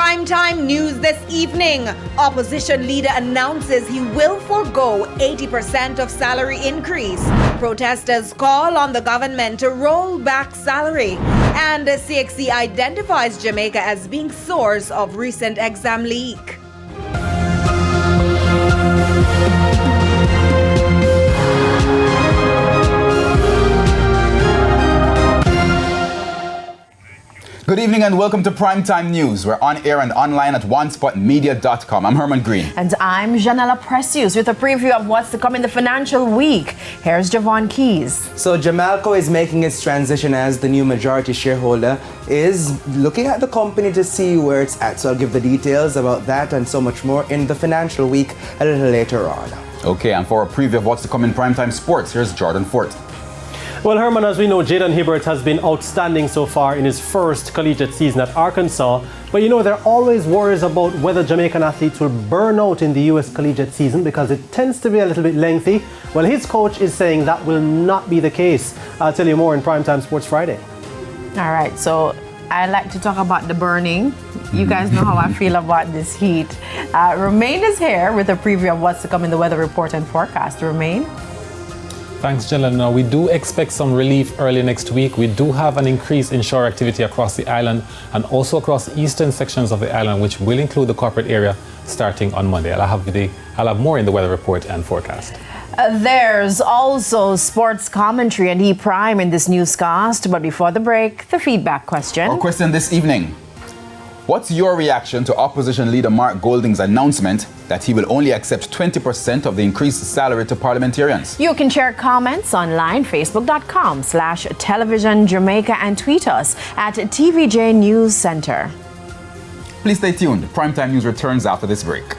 primetime news this evening. Opposition leader announces he will forgo 80% of salary increase. Protesters call on the government to roll back salary. And CXC identifies Jamaica as being source of recent exam leak. Good evening and welcome to Primetime News. We're on air and online at onespotmedia.com. I'm Herman Green. And I'm Janella Precious with a preview of what's to come in the financial week. Here's Javon Keys. So Jamalco is making its transition as the new majority shareholder, is looking at the company to see where it's at. So I'll give the details about that and so much more in the financial week a little later on. Okay, and for a preview of what's to come in Primetime Sports, here's Jordan Fort. Well, Herman, as we know, Jaden Hibbert has been outstanding so far in his first collegiate season at Arkansas. But there are always worries about whether Jamaican athletes will burn out in the U.S. collegiate season because it tends to be a little bit lengthy. Well, his coach is saying that will not be the case. I'll tell you more in Primetime Sports Friday. All right, so I like to talk about the burning. You guys know how I feel about this heat. Romain is here with a preview of what's to come in the weather report and forecast. Romain? Thanks, Jill. Now, we do expect some relief early next week. We do have an increase in shore activity across the island and also across the eastern sections of the island, which will include the corporate area starting on Monday. I'll have more in the weather report and forecast. There's also sports commentary and E-Prime in this newscast. But before the break, the feedback question. Our question this evening. What's your reaction to opposition leader Mark Golding's announcement that he will only accept 20% of the increased salary to parliamentarians? You can share comments online, facebook.com/television Jamaica, and tweet us at TVJ News Center. Please stay tuned. Primetime News returns after this break.